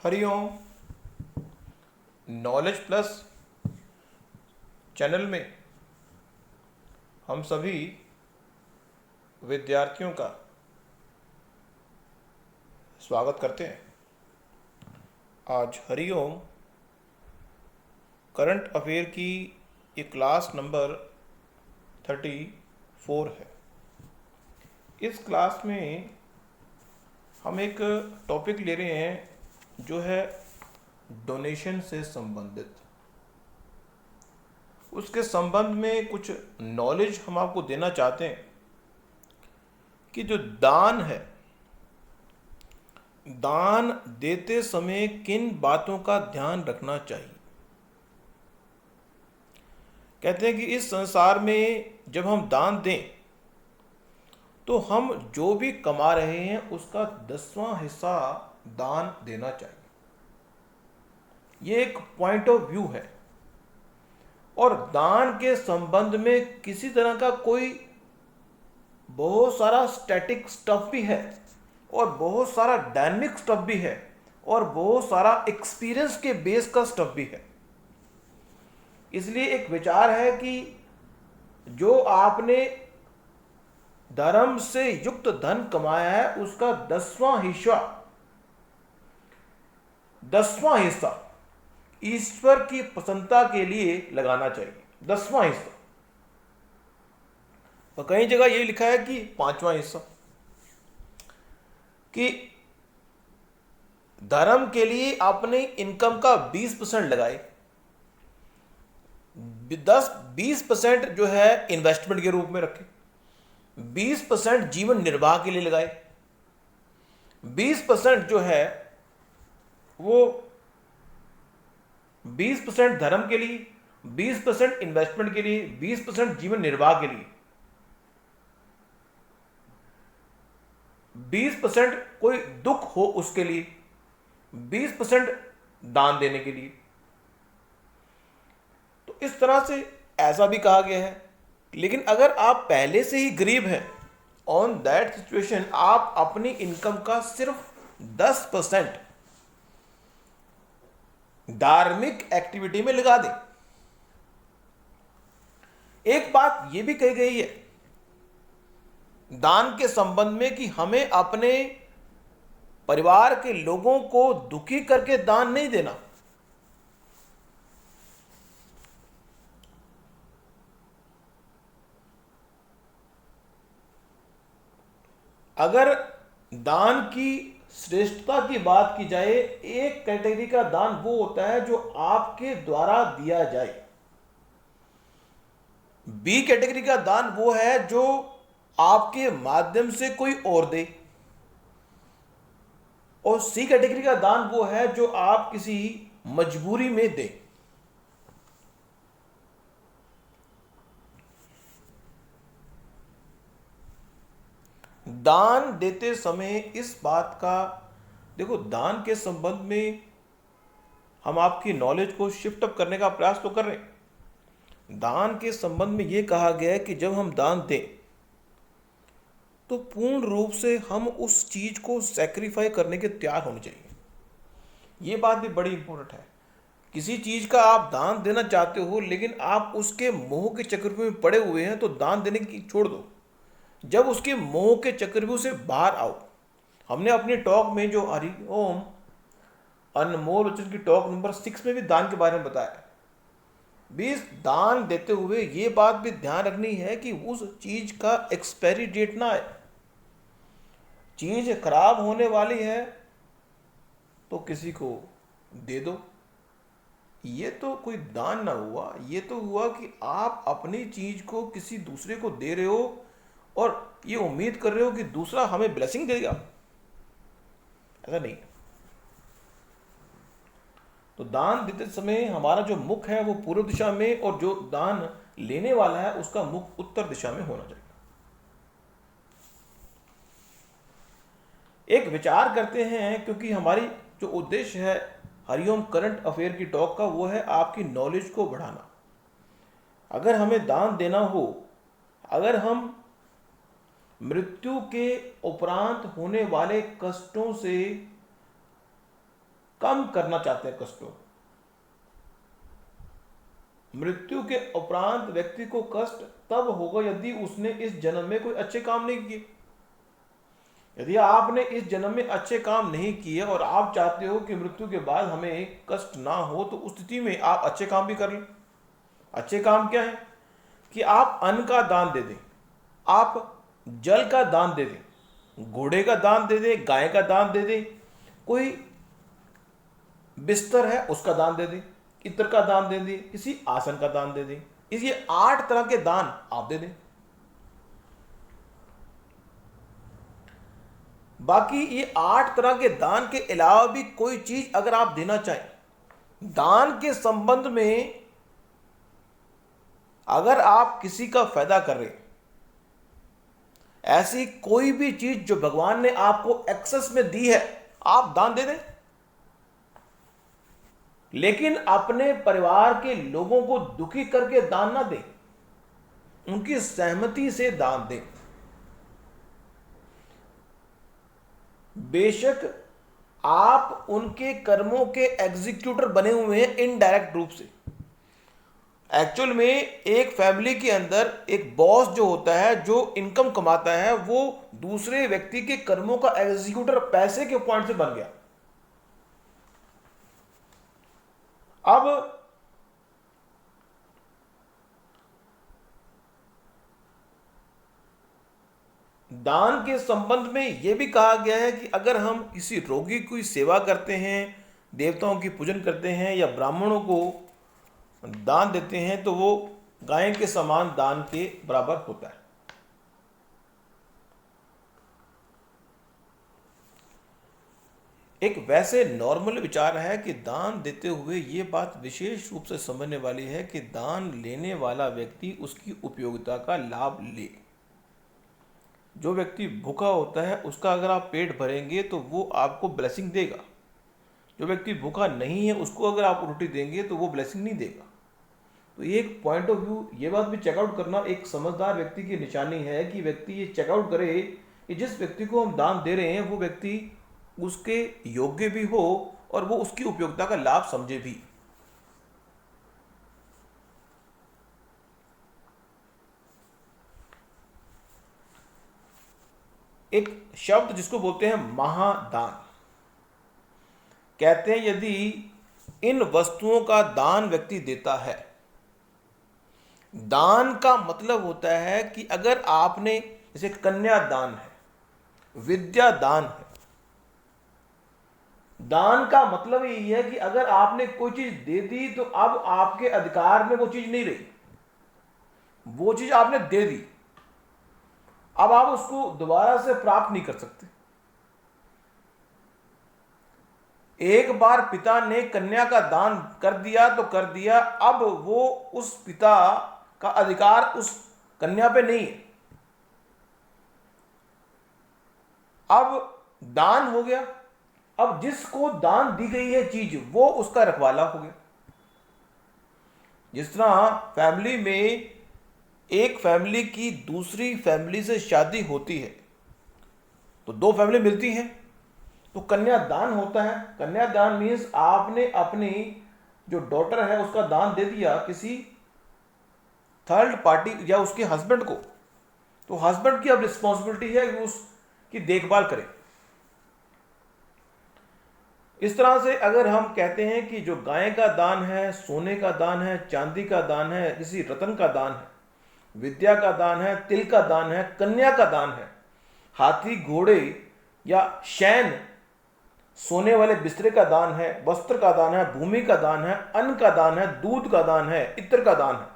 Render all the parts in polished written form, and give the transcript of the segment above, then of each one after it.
Hariom. Knowledge plus channel में हम सभी विद्यार्थियों का स्वागत करते हैं। आज हरिओम करंट अफेयर की ये क्लास नंबर 34 है। इस क्लास में हम एक टॉपिक ले रहे हैं जो है डोनेशन से संबंधित। उसके संबंध में कुछ नॉलेज हम आपको देना चाहते हैं कि जो दान है, दान देते समय किन बातों का ध्यान रखना चाहिए। कहते हैं कि इस संसार में जब हम दान दें तो हम जो भी कमा रहे हैं उसका 10वां हिस्सा दान देना चाहिए। ये एक पॉइंट ऑफ व्यू है। और दान के संबंध में किसी तरह का कोई बहुत सारा स्टैटिक स्टफ भी है और बहुत सारा डायनेमिक स्टफ भी है और बहुत सारा एक्सपीरियंस के बेस का स्टफ भी है। इसलिए एक विचार है कि जो आपने धर्म से युक्त धन कमाया है उसका 10वां हिस्सा ईश्वर की प्रसन्नता के लिए लगाना चाहिए। 10वां हिस्सा। और कई जगह ये लिखा है कि 5वां हिस्सा, कि धर्म के लिए अपने इनकम का 20% लगाए, 10-20% जो है इन्वेस्टमेंट के रूप में रखे, 20% जीवन निर्वाह के लिए लगाए, 20% जो है वो 20% धर्म के लिए, 20% इन्वेस्टमेंट के लिए, 20% जीवन निर्वाह के लिए, 20% कोई दुख हो उसके लिए, 20% दान देने के लिए। तो इस तरह से ऐसा भी कहा गया है। लेकिन अगर आप पहले से ही गरीब हैं, ऑन दैट सिचुएशन आप अपनी इनकम का सिर्फ 10% धार्मिक एक्टिविटी में लगा दें। एक बात यह भी कही गई है दान के संबंध में कि हमें अपने परिवार के लोगों को दुखी करके दान नहीं देना। अगर दान की श्रेष्ठता की बात की जाए, एक कैटेगरी का दान वो होता है जो आपके द्वारा दिया जाए। बी कैटेगरी का दान वो है जो आपके माध्यम से कोई और दे। और सी कैटेगरी का दान वो है जो आप किसी मजबूरी में दें। दान देते समय इस बात का देखो, दान के संबंध में हम आपकी नॉलेज को शिफ्ट अप करने का प्रयास तो कर रहे हैं। दान के संबंध में यह कहा गया है कि जब हम दान दें तो पूर्ण रूप से हम उस चीज को सैक्रिफाई करने के तैयार होने चाहिए। यह बात भी बड़ी इंपॉर्टेंट है। किसी चीज का आप दान देना चाहते हो लेकिन आप उसके मोह के चक्रव्यूह में पड़े हुए हैं तो दान देने की छोड़ दो। जब उसके मोह के चक्रव्यूह से बाहर आओ। हमने अपनी टॉक में जो हरिओम अनमोल वचन की टॉक नंबर 6 में भी दान के बारे में बताया। 20 दान देते हुए ये बात भी ध्यान रखनी है कि उस चीज का एक्सपायरी डेट ना आए। चीज खराब होने वाली है तो किसी को दे दो। ये तो कोई दान ना हुआ, ये तो हुआ कि आप अपनी चीज को किसी दूसरे को दे रहे हो और ये उम्मीद कर रहे हो कि दूसरा हमें ब्लेसिंग देगा। ऐसा नहीं। तो दान देते समय हमारा जो मुख है वो पूर्व दिशा में और जो दान लेने वाला है उसका मुख उत्तर दिशा में होना चाहिए। एक विचार करते हैं, क्योंकि हमारी जो उद्देश्य है हरिओम करंट अफेयर की टॉक का वो है आपकी नॉलेज को बढ़ाना। अगर हमें दान देना हो, अगर हम मृत्यु के उपरांत होने वाले कष्टों से कम करना चाहते हैं कष्टों को। मृत्यु के उपरांत व्यक्ति को कष्ट तब होगा यदि उसने इस जन्म में कोई अच्छे काम नहीं किए। यदि आपने इस जन्म में अच्छे काम नहीं किए और आप चाहते हो कि मृत्यु के बाद हमें कष्ट ना हो, तो उस स्थिति में आप अच्छे काम भी कर लें। अच्छे काम क्या है कि आप अन्न का दान दे दें, आप जल का दान दे दें, घोड़े का दान दे दें, गाय का दान दे दें, कोई बिस्तर है उसका दान दे दें, इत्र का दान दे दें, किसी आसन का दान दे दें। ये 8 तरह के दान आप दे दें। बाकी ये 8 तरह के दान के अलावा भी कोई चीज अगर आप देना चाहें, दान के संबंध में अगर आप किसी का फायदा कर रहे हैं, ऐसी कोई भी चीज जो भगवान ने आपको एक्सेस में दी है, आप दान दे दें। लेकिन अपने परिवार के लोगों को दुखी करके दान ना दें, उनकी सहमति से दान दें। बेशक आप उनके कर्मों के एग्जीक्यूटर बने हुए हैं इनडायरेक्ट रूप से। एक्चुअल में एक फैमिली के अंदर एक बॉस जो होता है, जो इनकम कमाता है, वो दूसरे व्यक्ति के कर्मों का एग्जीक्यूटर पैसे के पॉइंट से बन गया। अब दान के संबंध में यह भी कहा गया है कि अगर हम किसी रोगी की सेवा करते हैं, देवताओं की पूजन करते हैं या ब्राह्मणों को दान देते हैं, तो वो गाय के समान दान के बराबर होता है। एक वैसे नॉर्मल विचार है कि दान देते हुए ये बात विशेष रूप से समझने वाली है कि दान लेने वाला व्यक्ति उसकी उपयोगिता का लाभ ले। जो व्यक्ति भूखा होता है उसका अगर आप पेट भरेंगे तो वो आपको ब्लेसिंग देगा। जो व्यक्ति भूखा नहीं है उसको अगर आप रोटी देंगे तो वो ब्लेसिंग नहीं देगा। तो ये एक पॉइंट ऑफ व्यू, ये बात भी चेकआउट करना एक समझदार व्यक्ति की निशानी है कि व्यक्ति ये चेकआउट करे कि जिस व्यक्ति को हम दान दे रहे हैं वो व्यक्ति उसके योग्य भी हो और वो उसकी उपयोगिता का लाभ समझे भी। एक शब्द जिसको बोलते हैं महादान, कहते हैं यदि इन वस्तुओं का दान व्यक्ति देता है, दान का मतलब होता है कि अगर आपने, जैसे कन्यादान है, विद्या दान है, दान का मतलब यही है कि अगर आपने कोई चीज दे दी तो अब आपके अधिकार में वो चीज नहीं रही, वो चीज आपने दे दी, अब आप उसको दोबारा से प्राप्त नहीं कर सकते। एक बार पिता ने कन्या का दान कर दिया तो कर दिया, अब वो उस पिता का अधिकार उस कन्या पे नहीं है। अब दान हो गया, अब जिसको दान दी गई है चीज वो उसका रखवाला हो गया। जिस तरह फैमिली में एक फैमिली की दूसरी फैमिली से शादी होती है तो 2 फैमिली मिलती हैं, तो कन्यादान होता है। कन्यादान मीन्स आपने अपनी जो डॉटर है उसका दान दे दिया किसी थर्ड पार्टी या उसके हस्बैंड को, तो हस्बैंड की अब रिस्पॉन्सिबिलिटी है कि उसकी देखभाल करें। इस तरह से अगर हम कहते हैं कि जो गाय का दान है, सोने का दान है, चांदी का दान है, किसी रत्न का दान है, विद्या का दान है, तिल का दान है, कन्या का दान है, हाथी घोड़े या शैन सोने वाले बिस्तरे का दान है, वस्त्र का दान है, भूमि का दान है, अन्न का दान है, दूध का दान है, इत्र का दान है,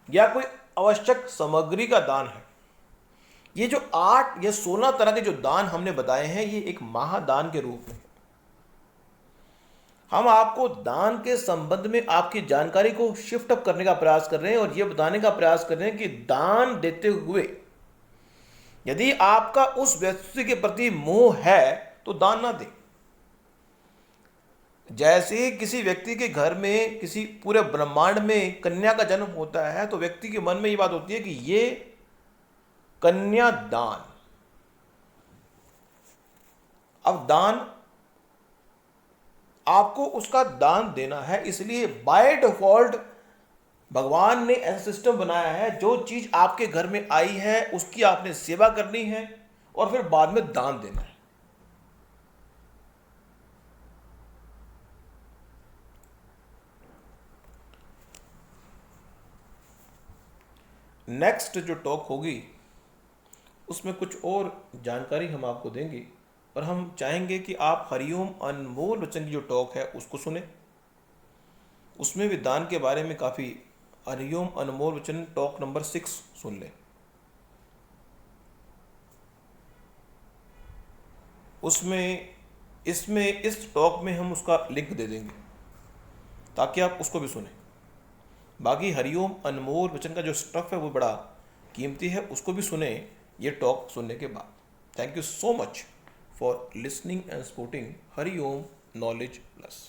या कोई आवश्यक सामग्री का दान है, ये जो 8 या 16 तरह के जो दान हमने बताए हैं ये एक महादान के रूप में। हम आपको दान के संबंध में आपकी जानकारी को शिफ्ट अप करने का प्रयास कर रहे हैं और यह बताने का प्रयास कर रहे हैं कि दान देते हुए यदि आपका उस व्यक्ति के प्रति मोह है तो दान ना दें। जैसे ही किसी व्यक्ति के घर में, किसी पूरे ब्रह्मांड में कन्या का जन्म होता है तो व्यक्ति के मन में ये बात होती है कि ये कन्या दान। अब दान आपको उसका दान देना है, इसलिए बाय डिफॉल्ट भगवान ने ऐसा सिस्टम बनाया है, जो चीज आपके घर में आई है उसकी आपने सेवा करनी है और फिर बाद में दान देना है। नेक्स्ट जो टॉक होगी उसमें कुछ और जानकारी हम आपको देंगे, और हम चाहेंगे कि आप हरिओम अनमोल वचन की जो टॉक है उसको सुने। उसमें भी दान के बारे में काफ़ी, हरिओम अनमोल वचन टॉक नंबर 6 सुन लें। उसमें इसमें इस टॉक में हम उसका लिंक दे देंगे ताकि आप उसको भी सुने। बाकी हरिओम अनमोल वचन का जो स्टफ है वो बड़ा कीमती है, उसको भी सुने ये टॉक सुनने के बाद। Thank you so much for listening and supporting Hariom knowledge plus.